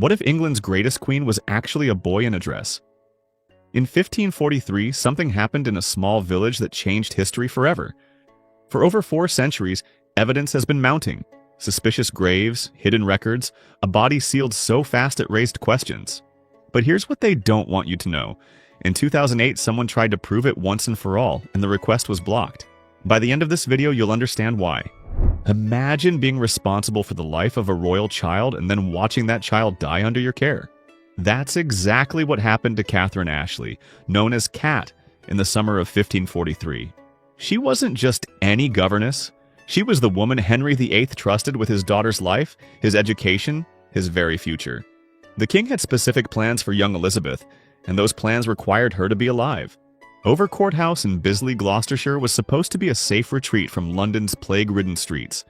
What if England's greatest queen was actually a boy in a dress? In 1543, something happened in a small village that changed history forever. For over 4 centuries, evidence has been mounting. Suspicious graves, hidden records, a body sealed so fast it raised questions. But here's what they don't want you to know. In 2008, someone tried to prove it once and for all, and the request was blocked. By the end of this video, you'll understand why. Imagine being responsible for the life of a royal child and then watching that child die under your care. That's exactly what happened to Catherine Ashley, known as Cat, in the summer of 1543. She wasn't just any governess. She was the woman Henry VIII trusted with his daughter's life, his education, his very future. The king had specific plans for young Elizabeth, and those plans required her to be alive. Overcourt House in Bisley, Gloucestershire was supposed to be a safe retreat from London's plague-ridden streets.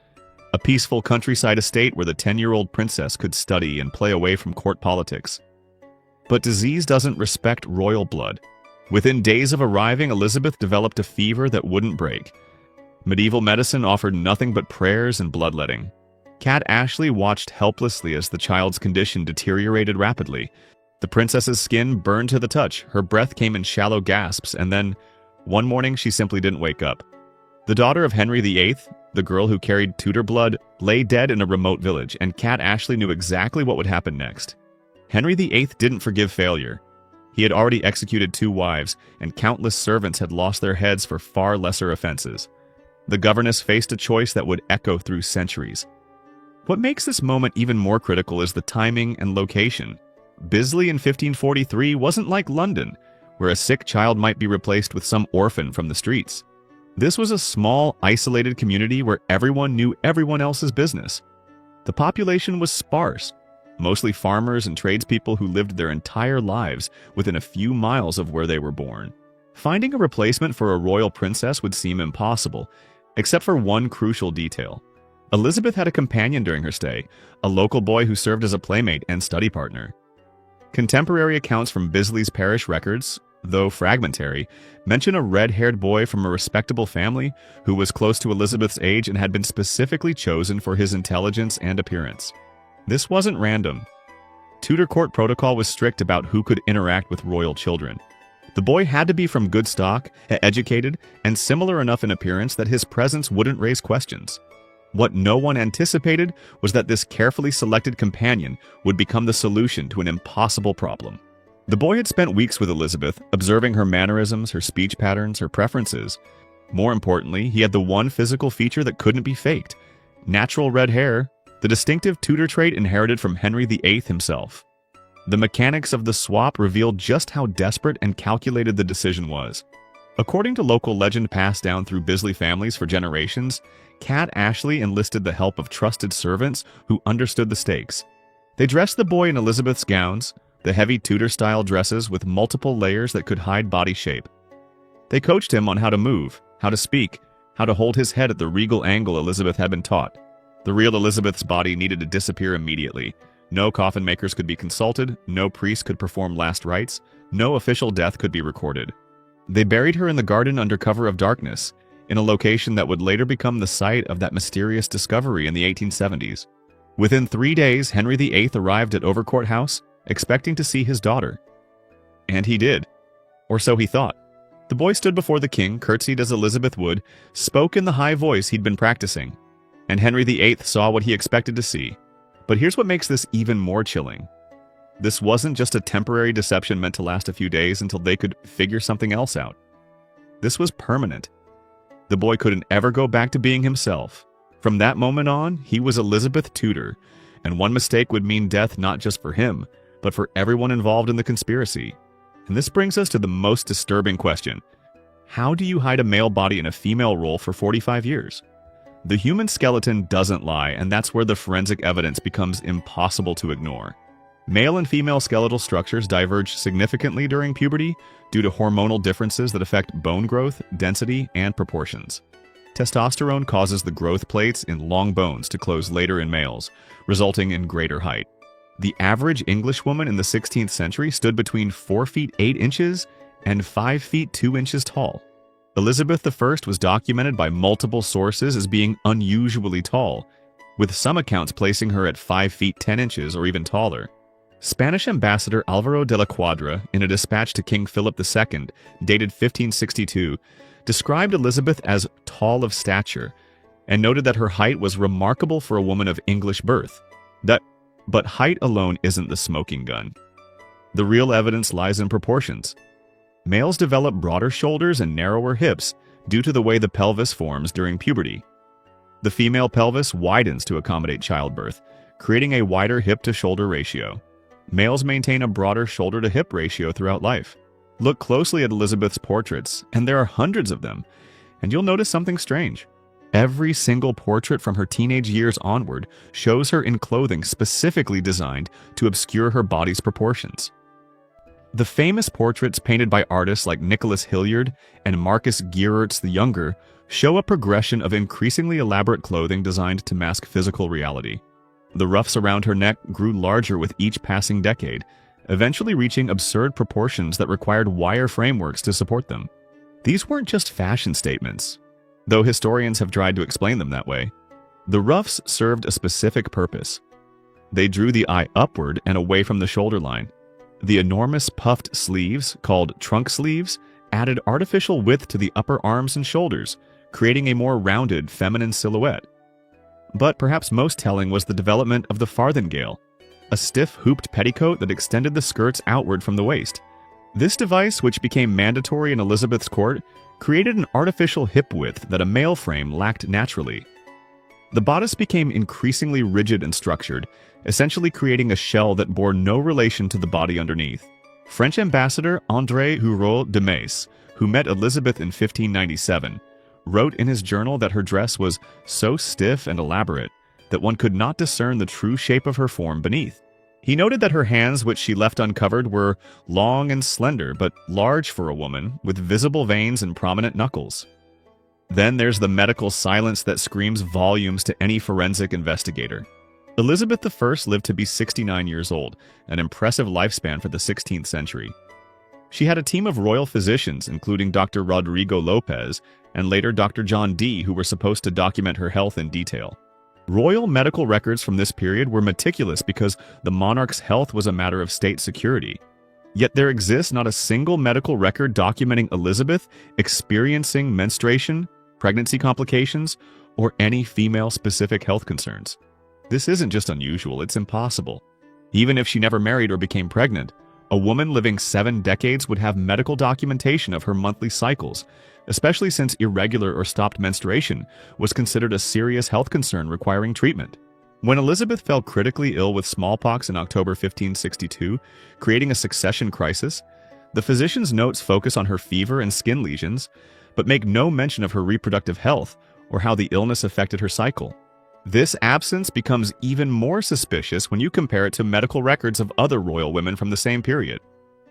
A peaceful countryside estate where the 10-year-old princess could study and play away from court politics. But disease doesn't respect royal blood. Within days of arriving, Elizabeth developed a fever that wouldn't break. Medieval medicine offered nothing but prayers and bloodletting. Cat Ashley watched helplessly as the child's condition deteriorated rapidly. The princess's skin burned to the touch, her breath came in shallow gasps, and then, one morning, she simply didn't wake up. The daughter of Henry VIII, the girl who carried Tudor blood, lay dead in a remote village, and Cat Ashley knew exactly what would happen next. Henry VIII didn't forgive failure. He had already executed 2 wives, and countless servants had lost their heads for far lesser offenses. The governess faced a choice that would echo through centuries. What makes this moment even more critical is the timing and location. Bisley in 1543 wasn't like London, where a sick child might be replaced with some orphan from the streets. This was a small, isolated community where everyone knew everyone else's business. The population was sparse, mostly farmers and tradespeople who lived their entire lives within a few miles of where they were born. Finding a replacement for a royal princess would seem impossible, except for one crucial detail. Elizabeth had a companion during her stay, a local boy who served as a playmate and study partner. Contemporary accounts from Bisley's parish records, though fragmentary, mention a red-haired boy from a respectable family who was close to Elizabeth's age and had been specifically chosen for his intelligence and appearance. This wasn't random. Tudor court protocol was strict about who could interact with royal children. The boy had to be from good stock, educated, and similar enough in appearance that his presence wouldn't raise questions. What no one anticipated was that this carefully selected companion would become the solution to an impossible problem. The boy had spent weeks with Elizabeth, observing her mannerisms, her speech patterns, her preferences. More importantly, he had the one physical feature that couldn't be faked: natural red hair, the distinctive Tudor trait inherited from Henry VIII himself. The mechanics of the swap revealed just how desperate and calculated the decision was. According to local legend passed down through Bisley families for generations, Cat Ashley enlisted the help of trusted servants who understood the stakes. They dressed the boy in Elizabeth's gowns, the heavy Tudor-style dresses with multiple layers that could hide body shape. They coached him on how to move, how to speak, how to hold his head at the regal angle Elizabeth had been taught. The real Elizabeth's body needed to disappear immediately. No coffin makers could be consulted, no priest could perform last rites, no official death could be recorded. They buried her in the garden under cover of darkness, in a location that would later become the site of that mysterious discovery in the 1870s. Within 3 days, Henry VIII arrived at Overcourt House, expecting to see his daughter. And he did. Or so he thought. The boy stood before the king, curtsied as Elizabeth would, spoke in the high voice he'd been practicing. And Henry VIII saw what he expected to see. But here's what makes this even more chilling. This wasn't just a temporary deception meant to last a few days until they could figure something else out. This was permanent. The boy couldn't ever go back to being himself. From that moment on, he was Elizabeth Tudor, and one mistake would mean death not just for him, but for everyone involved in the conspiracy. And this brings us to the most disturbing question. How do you hide a male body in a female role for 45 years? The human skeleton doesn't lie, and that's where the forensic evidence becomes impossible to ignore. Male and female skeletal structures diverge significantly during puberty due to hormonal differences that affect bone growth, density, and proportions. Testosterone causes the growth plates in long bones to close later in males, resulting in greater height. The average English woman in the 16th century stood between 4 feet 8 inches and 5 feet 2 inches tall. Elizabeth I was documented by multiple sources as being unusually tall, with some accounts placing her at 5 feet 10 inches or even taller. Spanish ambassador Alvaro de la Cuadra, in a dispatch to King Philip II, dated 1562, described Elizabeth as tall of stature and noted that her height was remarkable for a woman of English birth. But height alone isn't the smoking gun. The real evidence lies in proportions. Males develop broader shoulders and narrower hips due to the way the pelvis forms during puberty. The female pelvis widens to accommodate childbirth, creating a wider hip-to-shoulder ratio. Males maintain a broader shoulder-to-hip ratio throughout life. Look closely at Elizabeth's portraits, and there are hundreds of them, and you'll notice something strange. Every single portrait from her teenage years onward shows her in clothing specifically designed to obscure her body's proportions. The famous portraits painted by artists like Nicholas Hilliard and Marcus Gierertz the Younger show a progression of increasingly elaborate clothing designed to mask physical reality. The ruffs around her neck grew larger with each passing decade, eventually reaching absurd proportions that required wire frameworks to support them. These weren't just fashion statements, though historians have tried to explain them that way. The ruffs served a specific purpose. They drew the eye upward and away from the shoulder line. The enormous puffed sleeves, called trunk sleeves, added artificial width to the upper arms and shoulders, creating a more rounded, feminine silhouette. But perhaps most telling was the development of the farthingale, a stiff hooped petticoat that extended the skirts outward from the waist. This device, which became mandatory in Elizabeth's court, created an artificial hip width that a male frame lacked naturally. The bodice became increasingly rigid and structured, essentially creating a shell that bore no relation to the body underneath. French ambassador André Hurault de Metz, who met Elizabeth in 1597, wrote in his journal that her dress was so stiff and elaborate that one could not discern the true shape of her form beneath. He noted that her hands, which she left uncovered, were long and slender, but large for a woman, with visible veins and prominent knuckles. Then there's the medical silence that screams volumes to any forensic investigator. Elizabeth I lived to be 69 years old, an impressive lifespan for the 16th century. She had a team of royal physicians, including Dr. Rodrigo Lopez and later Dr. John Dee, who were supposed to document her health in detail. Royal medical records from this period were meticulous because the monarch's health was a matter of state security. Yet there exists not a single medical record documenting Elizabeth experiencing menstruation, pregnancy complications, or any female-specific health concerns. This isn't just unusual, it's impossible. Even if she never married or became pregnant, a woman living 7 decades would have medical documentation of her monthly cycles, especially since irregular or stopped menstruation was considered a serious health concern requiring treatment. When Elizabeth fell critically ill with smallpox in October 1562, creating a succession crisis, the physician's notes focus on her fever and skin lesions, but make no mention of her reproductive health or how the illness affected her cycle. This absence becomes even more suspicious when you compare it to medical records of other royal women from the same period.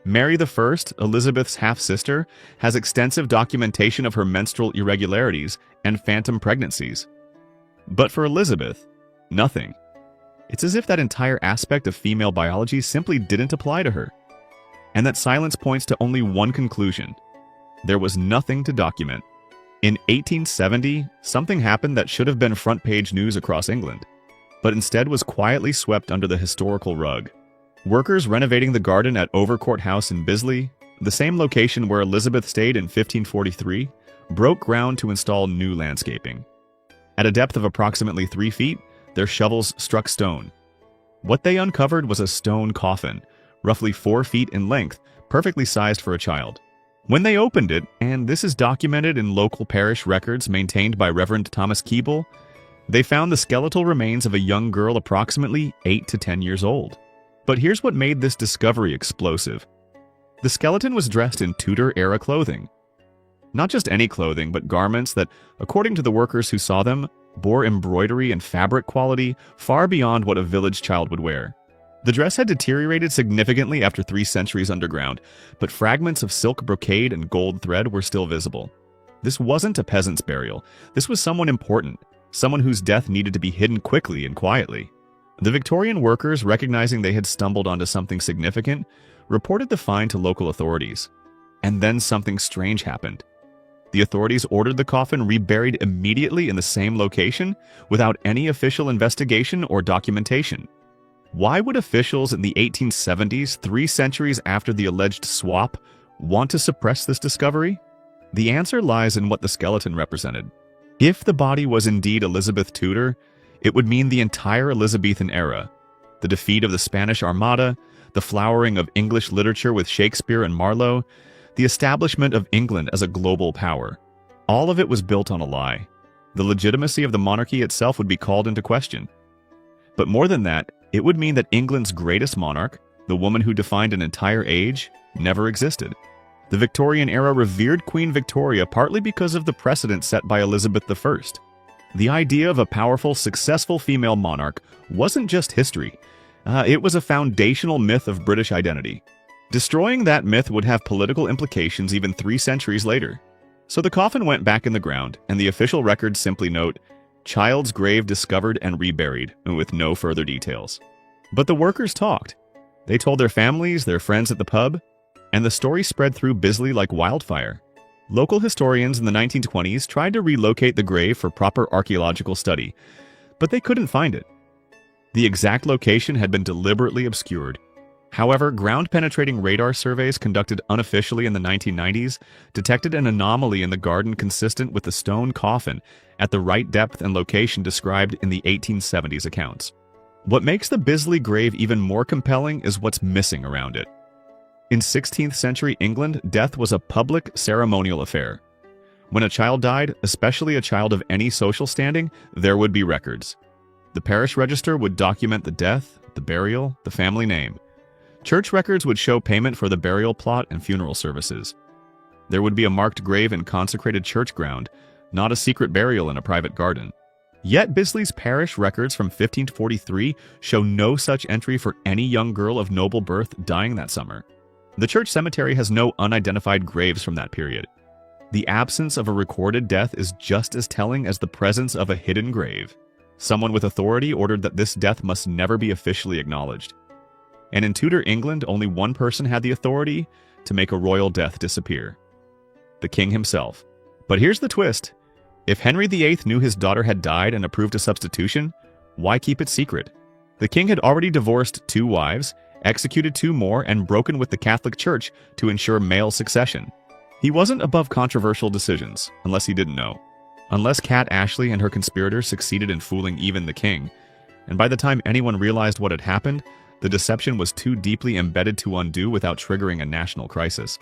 Mary I, Elizabeth's half-sister, has extensive documentation of her menstrual irregularities and phantom pregnancies. But for Elizabeth, nothing. It's as if that entire aspect of female biology simply didn't apply to her. And that silence points to only one conclusion: there was nothing to document. In 1870, something happened that should have been front-page news across England, but instead was quietly swept under the historical rug. Workers renovating the garden at Overcourt House in Bisley, the same location where Elizabeth stayed in 1543, broke ground to install new landscaping. At a depth of approximately 3 feet, their shovels struck stone. What they uncovered was a stone coffin, roughly 4 feet in length, perfectly sized for a child. When they opened it, and this is documented in local parish records maintained by Reverend Thomas Keeble, they found the skeletal remains of a young girl approximately 8 to 10 years old. But here's what made this discovery explosive. The skeleton was dressed in Tudor-era clothing. Not just any clothing, but garments that, according to the workers who saw them, bore embroidery and fabric quality far beyond what a village child would wear. The dress had deteriorated significantly after 3 centuries underground, but fragments of silk brocade and gold thread were still visible. This wasn't a peasant's burial. This was someone important, someone whose death needed to be hidden quickly and quietly. The Victorian workers, recognizing they had stumbled onto something significant, reported the find to local authorities. And then something strange happened. The authorities ordered the coffin reburied immediately in the same location without any official investigation or documentation. Why would officials in the 1870s, 3 centuries after the alleged swap, want to suppress this discovery? The answer lies in what the skeleton represented. If the body was indeed Elizabeth Tudor, it would mean the entire Elizabethan era, the defeat of the Spanish Armada, the flowering of English literature with Shakespeare and Marlowe, the establishment of England as a global power. All of it was built on a lie. The legitimacy of the monarchy itself would be called into question. But more than that, it would mean that England's greatest monarch, the woman who defined an entire age, never existed. The Victorian era revered Queen Victoria partly because of the precedent set by Elizabeth I. The idea of a powerful, successful female monarch wasn't just history. It was a foundational myth of British identity. Destroying that myth would have political implications even 3 centuries later. So the coffin went back in the ground, and the official records simply note, "Child's grave discovered and reburied," with no further details. But the workers talked. They told their families, their friends at the pub, and the story spread through Bisley like wildfire. Local historians in the 1920s tried to relocate the grave for proper archaeological study, but they couldn't find it. The exact location had been deliberately obscured. However, ground-penetrating radar surveys conducted unofficially in the 1990s detected an anomaly in the garden consistent with the stone coffin at the right depth and location described in the 1870s accounts. What makes the Bisley grave even more compelling is what's missing around it. In 16th century England, death was a public ceremonial affair. When a child died, especially a child of any social standing, there would be records. The parish register would document the death, the burial, the family name. Church records would show payment for the burial plot and funeral services. There would be a marked grave in consecrated church ground, not a secret burial in a private garden. Yet Bisley's parish records from 1543 show no such entry for any young girl of noble birth dying that summer. The church cemetery has no unidentified graves from that period. The absence of a recorded death is just as telling as the presence of a hidden grave. Someone with authority ordered that this death must never be officially acknowledged. And in Tudor England, only one person had the authority to make a royal death disappear: the king himself. But here's the twist. If Henry VIII knew his daughter had died and approved a substitution, why keep it secret? The king had already divorced 2 wives, executed 2 more, and broken with the Catholic Church to ensure male succession. He wasn't above controversial decisions, unless he didn't know. Unless Cat Ashley and her conspirators succeeded in fooling even the king. And by the time anyone realized what had happened, the deception was too deeply embedded to undo without triggering a national crisis.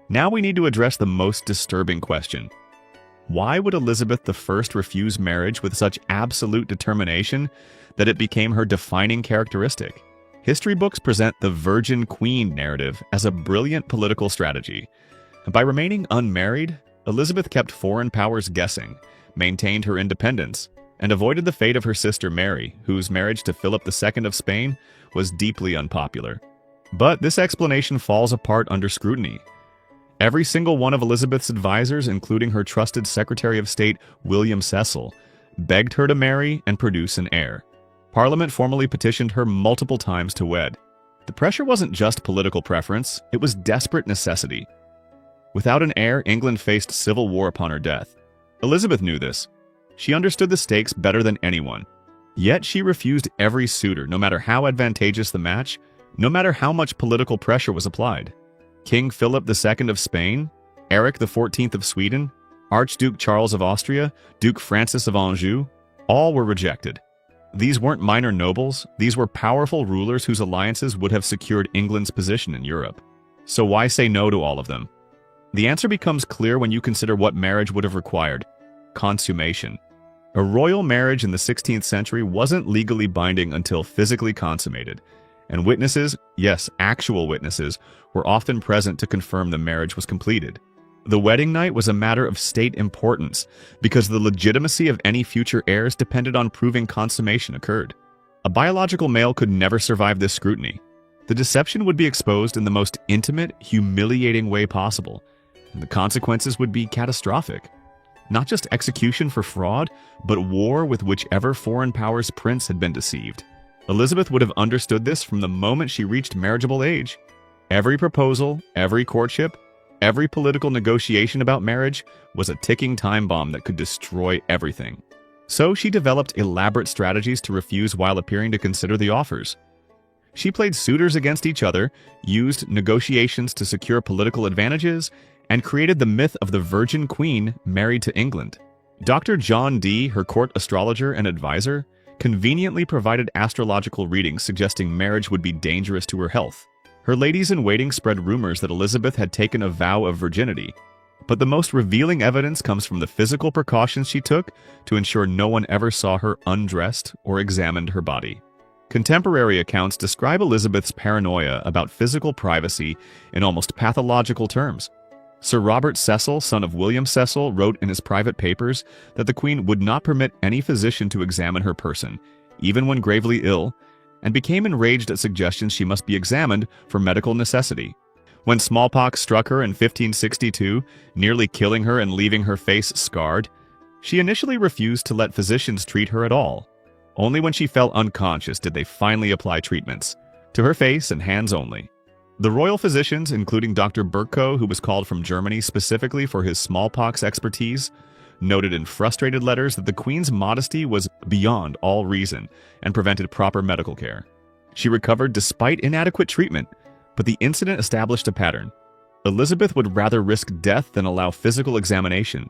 Now we need to address the most disturbing question. Why would Elizabeth I refuse marriage with such absolute determination that it became her defining characteristic? History books present the Virgin Queen narrative as a brilliant political strategy. By remaining unmarried, Elizabeth kept foreign powers guessing, maintained her independence, and avoided the fate of her sister Mary, whose marriage to Philip II of Spain was deeply unpopular. But this explanation falls apart under scrutiny. Every single one of Elizabeth's advisors, including her trusted Secretary of State William Cecil, begged her to marry and produce an heir. Parliament formally petitioned her multiple times to wed. The pressure wasn't just political preference, it was desperate necessity. Without an heir, England faced civil war upon her death. Elizabeth knew this. She understood the stakes better than anyone. Yet she refused every suitor, no matter how advantageous the match, no matter how much political pressure was applied. King Philip II of Spain, Eric XIV of Sweden, Archduke Charles of Austria, Duke Francis of Anjou, all were rejected. These weren't minor nobles, these were powerful rulers whose alliances would have secured England's position in Europe. So why say no to all of them? The answer becomes clear when you consider what marriage would have required: consummation. A royal marriage in the 16th century wasn't legally binding until physically consummated, and witnesses, yes, actual witnesses, were often present to confirm the marriage was completed. The wedding night was a matter of state importance because the legitimacy of any future heirs depended on proving consummation occurred. A biological male could never survive this scrutiny. The deception would be exposed in the most intimate, humiliating way possible, and the consequences would be catastrophic. Not just execution for fraud, but war with whichever foreign power's prince had been deceived. Elizabeth would have understood this from the moment she reached marriageable age. Every proposal, every courtship, every political negotiation about marriage was a ticking time bomb that could destroy everything. So she developed elaborate strategies to refuse while appearing to consider the offers. She played suitors against each other, used negotiations to secure political advantages, and created the myth of the Virgin Queen married to England. Dr. John Dee, her court astrologer and advisor, conveniently provided astrological readings suggesting marriage would be dangerous to her health. Her ladies-in-waiting spread rumors that Elizabeth had taken a vow of virginity, but the most revealing evidence comes from the physical precautions she took to ensure no one ever saw her undressed or examined her body. Contemporary accounts describe Elizabeth's paranoia about physical privacy in almost pathological terms. Sir Robert Cecil, son of William Cecil, wrote in his private papers that the Queen would not permit any physician to examine her person, even when gravely ill, and became enraged at suggestions she must be examined for medical necessity. When smallpox struck her in 1562, nearly killing her and leaving her face scarred, she initially refused to let physicians treat her at all. Only when she fell unconscious did they finally apply treatments, to her face and hands only. The royal physicians, including Dr. Berkow, who was called from Germany specifically for his smallpox expertise, noted in frustrated letters that the Queen's modesty was beyond all reason and prevented proper medical care. She recovered despite inadequate treatment, but the incident established a pattern. Elizabeth would rather risk death than allow physical examination.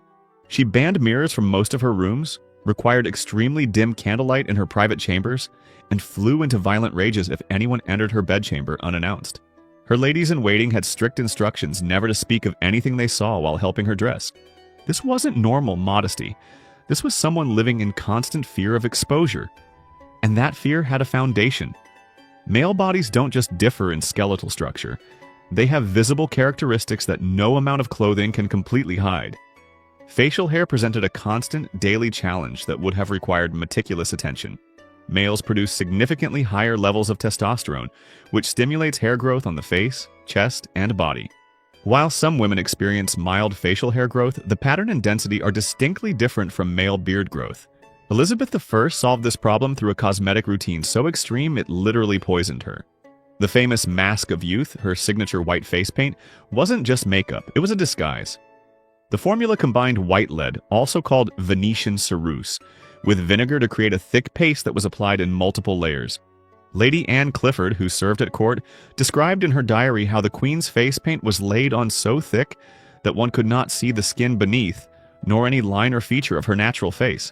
She banned mirrors from most of her rooms, required extremely dim candlelight in her private chambers, and flew into violent rages if anyone entered her bedchamber unannounced. Her ladies-in-waiting had strict instructions never to speak of anything they saw while helping her dress. This wasn't normal modesty. This was someone living in constant fear of exposure. And that fear had a foundation. Male bodies don't just differ in skeletal structure. They have visible characteristics that no amount of clothing can completely hide. Facial hair presented a constant, daily challenge that would have required meticulous attention. Males produce significantly higher levels of testosterone, which stimulates hair growth on the face, chest, and body. While some women experience mild facial hair growth, the pattern and density are distinctly different from male beard growth. Elizabeth I solved this problem through a cosmetic routine so extreme it literally poisoned her. The famous Mask of Youth, her signature white face paint, wasn't just makeup, it was a disguise. The formula combined white lead, also called Venetian ceruse, with vinegar to create a thick paste that was applied in multiple layers. Lady Anne Clifford, who served at court, described in her diary how the Queen's face paint was laid on so thick that one could not see the skin beneath, nor any line or feature of her natural face.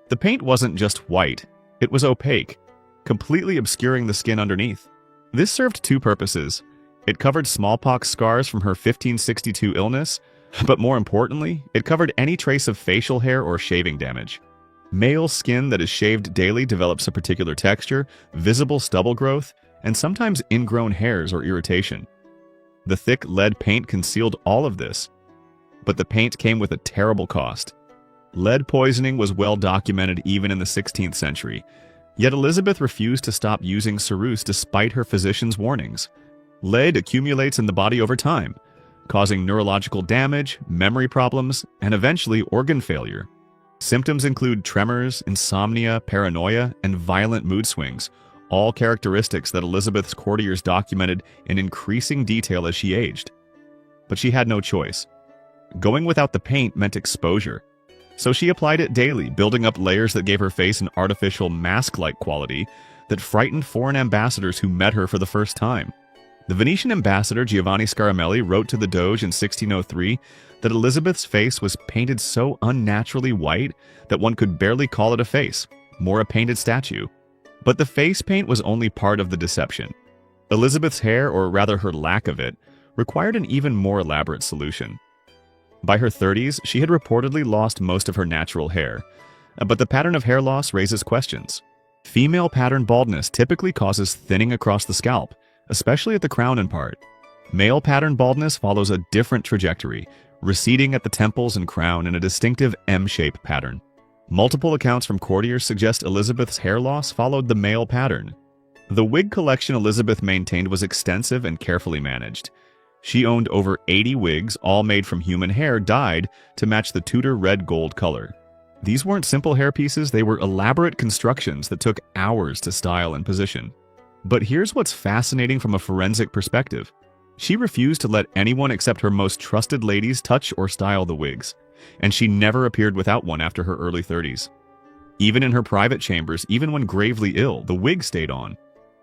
The paint wasn't just white, it was opaque, completely obscuring the skin underneath. This served two purposes. It covered smallpox scars from her 1562 illness, but more importantly, it covered any trace of facial hair or shaving damage. Male skin that is shaved daily develops a particular texture, visible stubble growth, and sometimes ingrown hairs or irritation. The thick lead paint concealed all of this, but the paint came with a terrible cost. Lead poisoning was well documented even in the 16th century, yet Elizabeth refused to stop using ceruse despite her physician's warnings. Lead accumulates in the body over time, causing neurological damage, memory problems, and eventually organ failure. Symptoms include tremors, insomnia, paranoia, and violent mood swings, all characteristics that Elizabeth's courtiers documented in increasing detail as she aged. But she had no choice. Going without the paint meant exposure, so she applied it daily, building up layers that gave her face an artificial mask-like quality that frightened foreign ambassadors who met her for the first time. The Venetian ambassador Giovanni Scaramelli wrote to the Doge in 1603 that Elizabeth's face was painted so unnaturally white that one could barely call it a face, more a painted statue. But the face paint was only part of the deception. Elizabeth's hair, or rather her lack of it, required an even more elaborate solution. By her 30s, she had reportedly lost most of her natural hair, but the pattern of hair loss raises questions. Female pattern baldness typically causes thinning across the scalp, especially at the crown and part. Male pattern baldness follows a different trajectory, receding at the temples and crown in a distinctive M-shape pattern. Multiple accounts from courtiers suggest Elizabeth's hair loss followed the male pattern. The wig collection Elizabeth maintained was extensive and carefully managed. She owned over 80 wigs, all made from human hair dyed to match the Tudor red-gold color. These weren't simple hairpieces, they were elaborate constructions that took hours to style and position. But here's what's fascinating from a forensic perspective. She refused to let anyone except her most trusted ladies touch or style the wigs, and she never appeared without one after her early 30s. Even in her private chambers, even when gravely ill, the wig stayed on.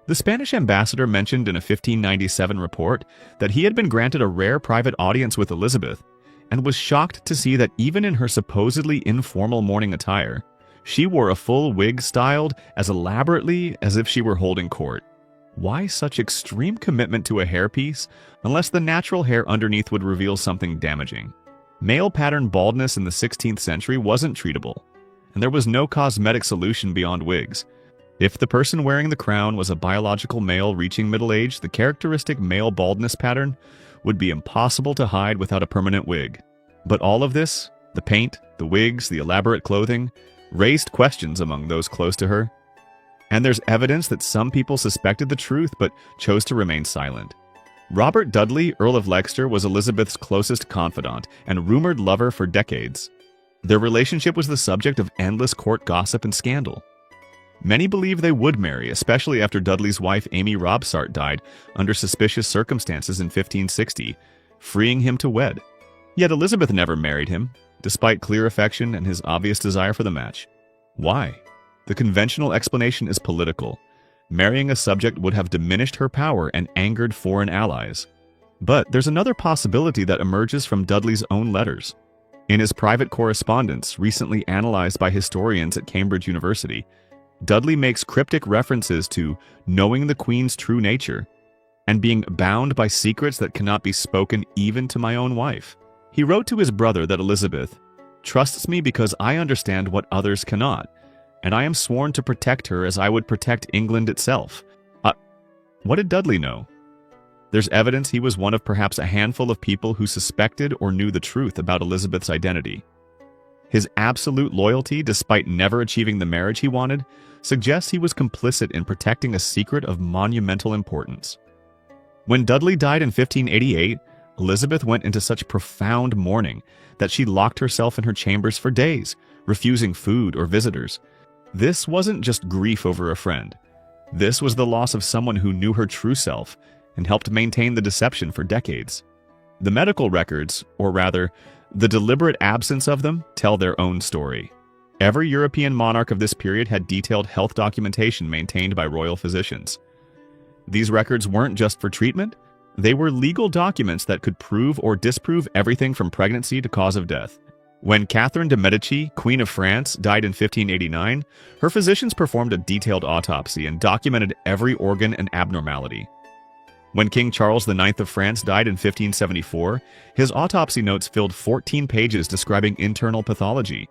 The Spanish ambassador mentioned in a 1597 report that he had been granted a rare private audience with Elizabeth and was shocked to see that even in her supposedly informal morning attire, she wore a full wig styled as elaborately as if she were holding court. Why such extreme commitment to a hairpiece unless the natural hair underneath would reveal something damaging? Male pattern baldness in the 16th century wasn't treatable, and there was no cosmetic solution beyond wigs. If the person wearing the crown was a biological male reaching middle age, the characteristic male baldness pattern would be impossible to hide without a permanent wig. But all of this, the paint, the wigs, the elaborate clothing, raised questions among those close to her. And there's evidence that some people suspected the truth but chose to remain silent. Robert Dudley, Earl of Leicester, was Elizabeth's closest confidant and rumored lover for decades. Their relationship was the subject of endless court gossip and scandal. Many believed they would marry, especially after Dudley's wife Amy Robsart died under suspicious circumstances in 1560, freeing him to wed. Yet Elizabeth never married him, despite clear affection and his obvious desire for the match. Why? The conventional explanation is political. Marrying a subject would have diminished her power and angered foreign allies. But there's another possibility that emerges from Dudley's own letters. In his private correspondence, recently analyzed by historians at Cambridge University, Dudley makes cryptic references to knowing the Queen's true nature and being bound by secrets that cannot be spoken even to my own wife. He wrote to his brother that Elizabeth trusts me because I understand what others cannot, and I am sworn to protect her as I would protect England itself. What did Dudley know? There's evidence he was one of perhaps a handful of people who suspected or knew the truth about Elizabeth's identity. His absolute loyalty, despite never achieving the marriage he wanted, suggests he was complicit in protecting a secret of monumental importance. When Dudley died in 1588, Elizabeth went into such profound mourning that she locked herself in her chambers for days, refusing food or visitors. This wasn't just grief over a friend. This was the loss of someone who knew her true self and helped maintain the deception for decades. The medical records, or rather, the deliberate absence of them, tell their own story. Every European monarch of this period had detailed health documentation maintained by royal physicians. These records weren't just for treatment, they were legal documents that could prove or disprove everything from pregnancy to cause of death. When Catherine de' Medici, Queen of France, died in 1589, her physicians performed a detailed autopsy and documented every organ and abnormality. When King Charles IX of France died in 1574, his autopsy notes filled 14 pages describing internal pathology.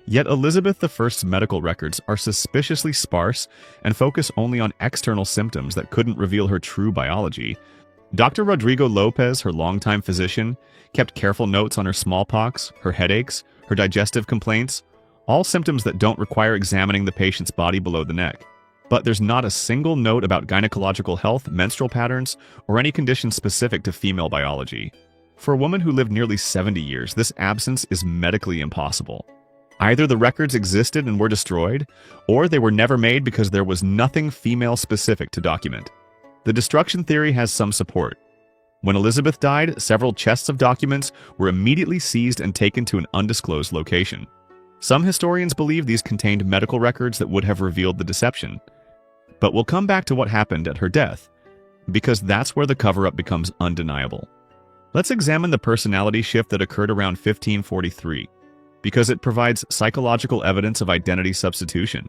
Yet Elizabeth I's medical records are suspiciously sparse and focus only on external symptoms that couldn't reveal her true biology. Dr. Rodrigo Lopez, her longtime physician, kept careful notes on her smallpox, her headaches, her digestive complaints, all symptoms that don't require examining the patient's body below the neck. But there's not a single note about gynecological health, menstrual patterns, or any condition specific to female biology. For a woman who lived nearly 70 years, this absence is medically impossible. Either the records existed and were destroyed, or they were never made because there was nothing female-specific to document. The destruction theory has some support. When Elizabeth died, several chests of documents were immediately seized and taken to an undisclosed location. Some historians believe these contained medical records that would have revealed the deception. But we'll come back to what happened at her death, because that's where the cover-up becomes undeniable. Let's examine the personality shift that occurred around 1543, because it provides psychological evidence of identity substitution.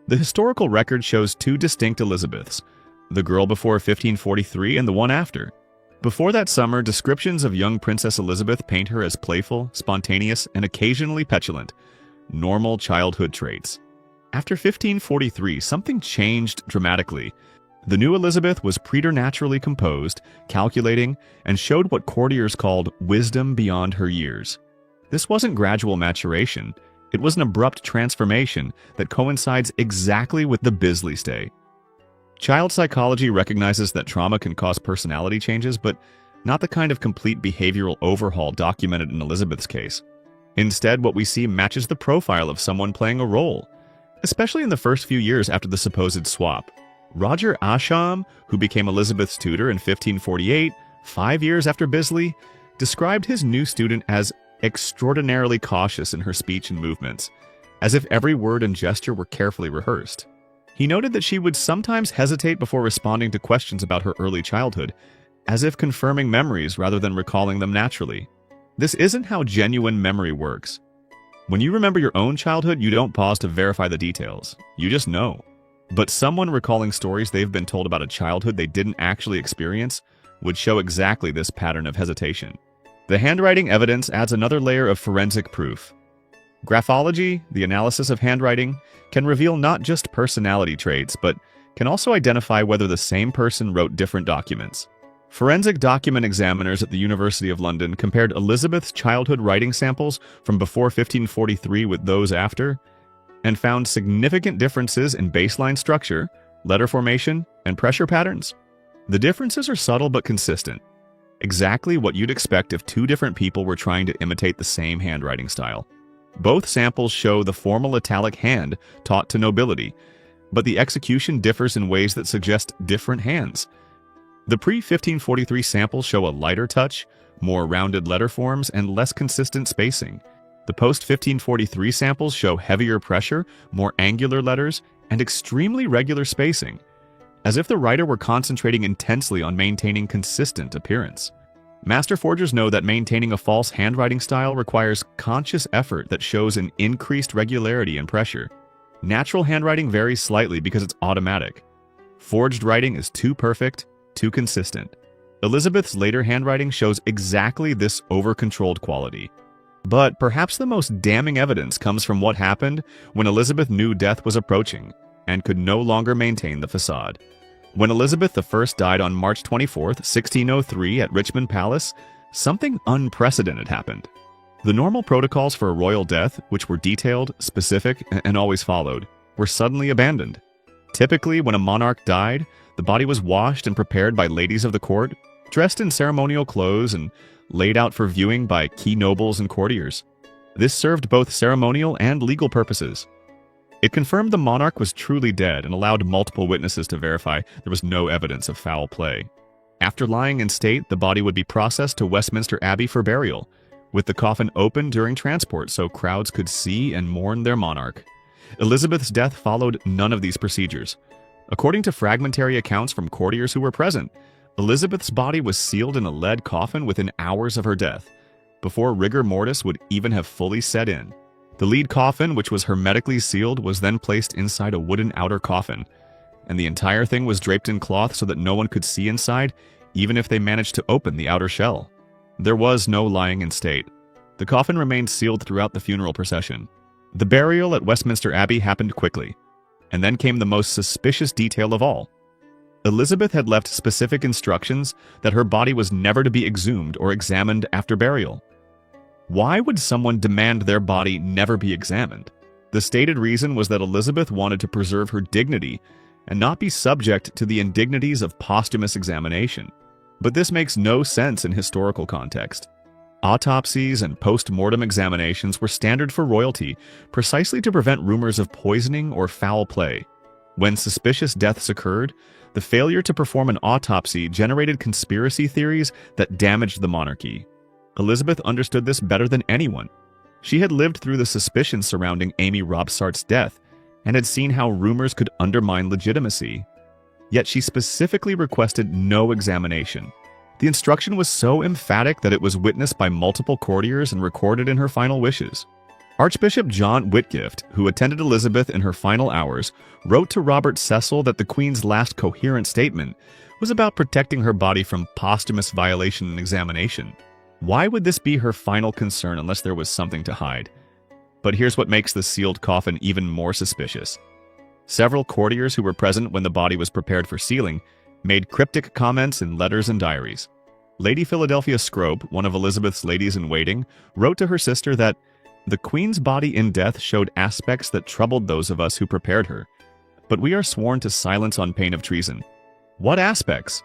The historical record shows two distinct Elizabeths, the girl before 1543 and the one after. Before that summer, descriptions of young Princess Elizabeth paint her as playful, spontaneous, and occasionally petulant, normal childhood traits. After 1543, something changed dramatically. The new Elizabeth was preternaturally composed, calculating, and showed what courtiers called wisdom beyond her years. This wasn't gradual maturation, it was an abrupt transformation that coincides exactly with the Bisley stay. Child psychology recognizes that trauma can cause personality changes, but not the kind of complete behavioral overhaul documented in Elizabeth's case. Instead, what we see matches the profile of someone playing a role, especially in the first few years after the supposed swap. Roger Ascham, who became Elizabeth's tutor in 1548, 5 years after Bisley, described his new student as extraordinarily cautious in her speech and movements, as if every word and gesture were carefully rehearsed. He noted that she would sometimes hesitate before responding to questions about her early childhood, as if confirming memories rather than recalling them naturally. This isn't how genuine memory works. When you remember your own childhood, you don't pause to verify the details. You just know. But someone recalling stories they've been told about a childhood they didn't actually experience would show exactly this pattern of hesitation. The handwriting evidence adds another layer of forensic proof. Graphology, the analysis of handwriting, can reveal not just personality traits, but can also identify whether the same person wrote different documents. Forensic document examiners at the University of London compared Elizabeth's childhood writing samples from before 1543 with those after, and found significant differences in baseline structure, letter formation, and pressure patterns. The differences are subtle but consistent, exactly what you'd expect if two different people were trying to imitate the same handwriting style. Both samples show the formal italic hand taught to nobility, but the execution differs in ways that suggest different hands. The pre-1543 samples show a lighter touch, more rounded letter forms, and less consistent spacing. The post-1543 samples show heavier pressure, more angular letters, and extremely regular spacing, as if the writer were concentrating intensely on maintaining consistent appearance. Master forgers know that maintaining a false handwriting style requires conscious effort that shows an increased regularity and pressure. Natural handwriting varies slightly because it's automatic. Forged writing is too perfect, too consistent. Elizabeth's later handwriting shows exactly this over-controlled quality. But perhaps the most damning evidence comes from what happened when Elizabeth knew death was approaching and could no longer maintain the facade. When Elizabeth I died on March 24, 1603 at Richmond Palace, something unprecedented happened. The normal protocols for a royal death, which were detailed, specific, and always followed, were suddenly abandoned. Typically, when a monarch died, the body was washed and prepared by ladies of the court, dressed in ceremonial clothes and laid out for viewing by key nobles and courtiers. This served both ceremonial and legal purposes. It confirmed the monarch was truly dead and allowed multiple witnesses to verify there was no evidence of foul play. After lying in state, the body would be processed to Westminster Abbey for burial, with the coffin open during transport so crowds could see and mourn their monarch. Elizabeth's death followed none of these procedures. According to fragmentary accounts from courtiers who were present, Elizabeth's body was sealed in a lead coffin within hours of her death, before rigor mortis would even have fully set in. The lead coffin, which was hermetically sealed, was then placed inside a wooden outer coffin, and the entire thing was draped in cloth so that no one could see inside, even if they managed to open the outer shell. There was no lying in state. The coffin remained sealed throughout the funeral procession. The burial at Westminster Abbey happened quickly, and then came the most suspicious detail of all. Elizabeth had left specific instructions that her body was never to be exhumed or examined after burial. Why would someone demand their body never be examined? The stated reason was that Elizabeth wanted to preserve her dignity and not be subject to the indignities of posthumous examination. But this makes no sense in historical context. Autopsies and post-mortem examinations were standard for royalty precisely to prevent rumors of poisoning or foul play. When suspicious deaths occurred, the failure to perform an autopsy generated conspiracy theories that damaged the monarchy. Elizabeth understood this better than anyone. She had lived through the suspicions surrounding Amy Robsart's death and had seen how rumors could undermine legitimacy. Yet she specifically requested no examination. The instruction was so emphatic that it was witnessed by multiple courtiers and recorded in her final wishes. Archbishop John Whitgift, who attended Elizabeth in her final hours, wrote to Robert Cecil that the Queen's last coherent statement was about protecting her body from posthumous violation and examination. Why would this be her final concern unless there was something to hide? But here's what makes the sealed coffin even more suspicious. Several courtiers who were present when the body was prepared for sealing made cryptic comments in letters and diaries. Lady Philadelphia Scrope, one of Elizabeth's ladies-in-waiting, wrote to her sister that the Queen's body in death showed aspects that troubled those of us who prepared her, but we are sworn to silence on pain of treason. What aspects?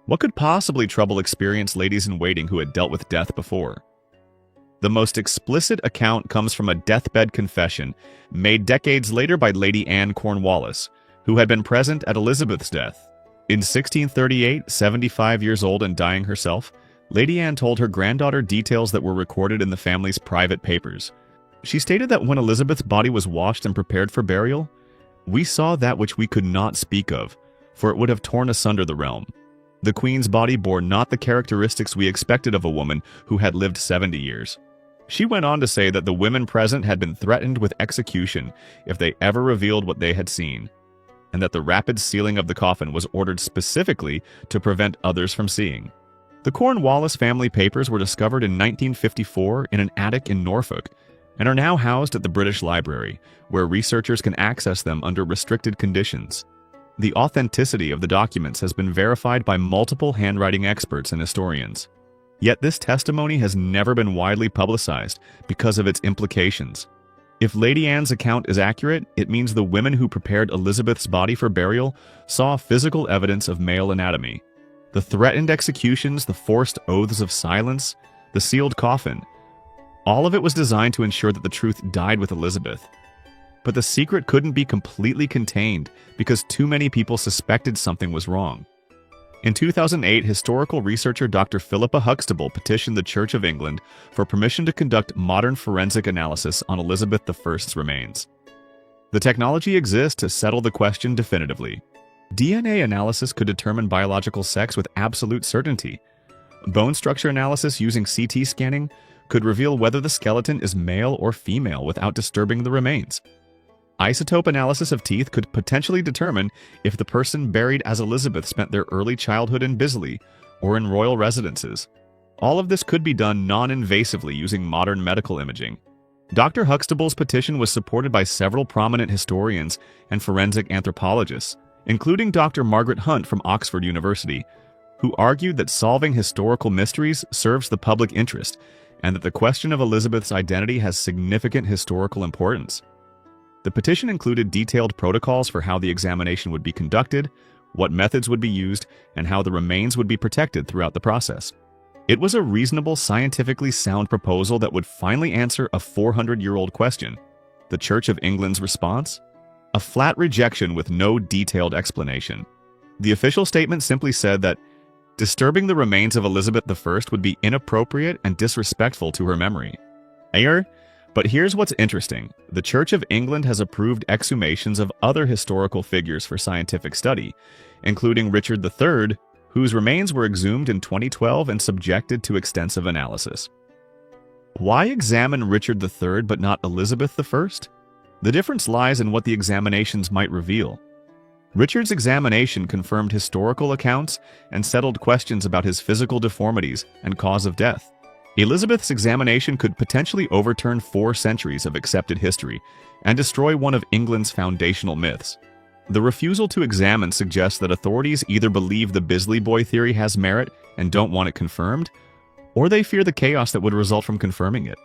What could possibly trouble experienced ladies-in-waiting who had dealt with death before? The most explicit account comes from a deathbed confession made decades later by Lady Anne Cornwallis, who had been present at Elizabeth's death. In 1638, 75 years old and dying herself, Lady Anne told her granddaughter details that were recorded in the family's private papers. She stated that when Elizabeth's body was washed and prepared for burial, We saw that which we could not speak of, for it would have torn asunder the realm. The queen's body bore not the characteristics we expected of a woman who had lived 70 years. She went on to say that the women present had been threatened with execution if they ever revealed what they had seen, and that the rapid sealing of the coffin was ordered specifically to prevent others from seeing. The Cornwallis family papers were discovered in 1954 in an attic in Norfolk, and are now housed at the British Library, where researchers can access them under restricted conditions. The authenticity of the documents has been verified by multiple handwriting experts and historians. Yet this testimony has never been widely publicized because of its implications. If Lady Anne's account is accurate, it means the women who prepared Elizabeth's body for burial saw physical evidence of male anatomy. The threatened executions, the forced oaths of silence, the sealed coffin, all of it was designed to ensure that the truth died with Elizabeth. But the secret couldn't be completely contained because too many people suspected something was wrong. In 2008, historical researcher Dr. Philippa Huxtable petitioned the Church of England for permission to conduct modern forensic analysis on Elizabeth I's remains. The technology exists to settle the question definitively. DNA analysis could determine biological sex with absolute certainty. Bone structure analysis using CT scanning could reveal whether the skeleton is male or female without disturbing the remains. Isotope analysis of teeth could potentially determine if the person buried as Elizabeth spent their early childhood in Bisley or in royal residences. All of this could be done non-invasively using modern medical imaging. Dr. Huxtable's petition was supported by several prominent historians and forensic anthropologists, including Dr. Margaret Hunt from Oxford University, who argued that solving historical mysteries serves the public interest and that the question of Elizabeth's identity has significant historical importance. The petition included detailed protocols for how the examination would be conducted, what methods would be used, and how the remains would be protected throughout the process. It was a reasonable, scientifically sound proposal that would finally answer a 400-year-old question. The Church of England's response? A flat rejection with no detailed explanation. The official statement simply said that disturbing the remains of Elizabeth I would be inappropriate and disrespectful to her memory. But here's what's interesting. The Church of England has approved exhumations of other historical figures for scientific study, including Richard III, whose remains were exhumed in 2012 and subjected to extensive analysis. Why examine Richard III but not Elizabeth I? The difference lies in what the examinations might reveal. Richard's examination confirmed historical accounts and settled questions about his physical deformities and cause of death. Elizabeth's examination could potentially overturn 4 centuries of accepted history and destroy one of England's foundational myths. The refusal to examine suggests that authorities either believe the Bisley Boy theory has merit and don't want it confirmed, or they fear the chaos that would result from confirming it.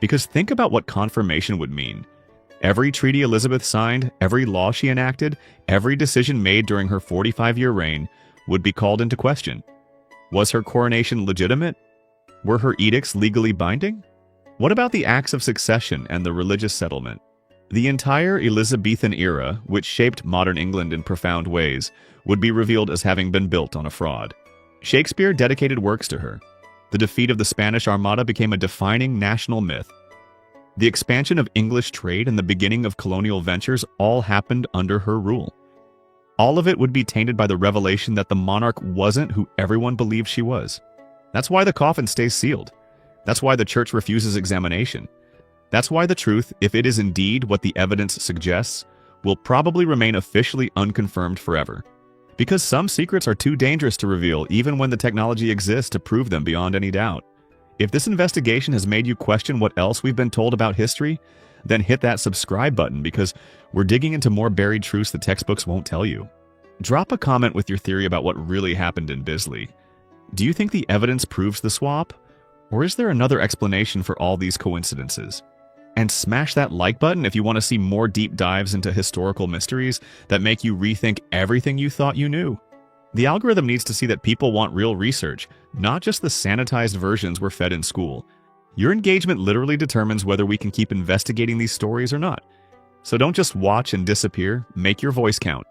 Because think about what confirmation would mean. Every treaty Elizabeth signed, every law she enacted, every decision made during her 45-year reign would be called into question. Was her coronation legitimate? Were her edicts legally binding? What about the acts of succession and the religious settlement? The entire Elizabethan era, which shaped modern England in profound ways, would be revealed as having been built on a fraud. Shakespeare dedicated works to her. The defeat of the Spanish Armada became a defining national myth. The expansion of English trade and the beginning of colonial ventures all happened under her rule. All of it would be tainted by the revelation that the monarch wasn't who everyone believed she was. That's why the coffin stays sealed. That's why the church refuses examination. That's why the truth, if it is indeed what the evidence suggests, will probably remain officially unconfirmed forever. Because some secrets are too dangerous to reveal even when the technology exists to prove them beyond any doubt. If this investigation has made you question what else we've been told about history, then hit that subscribe button because we're digging into more buried truths the textbooks won't tell you. Drop a comment with your theory about what really happened in Bisley. Do you think the evidence proves the swap? Or is there another explanation for all these coincidences? And smash that like button if you want to see more deep dives into historical mysteries that make you rethink everything you thought you knew. The algorithm needs to see that people want real research, not just the sanitized versions we're fed in school. Your engagement literally determines whether we can keep investigating these stories or not. So don't just watch and disappear, make your voice count.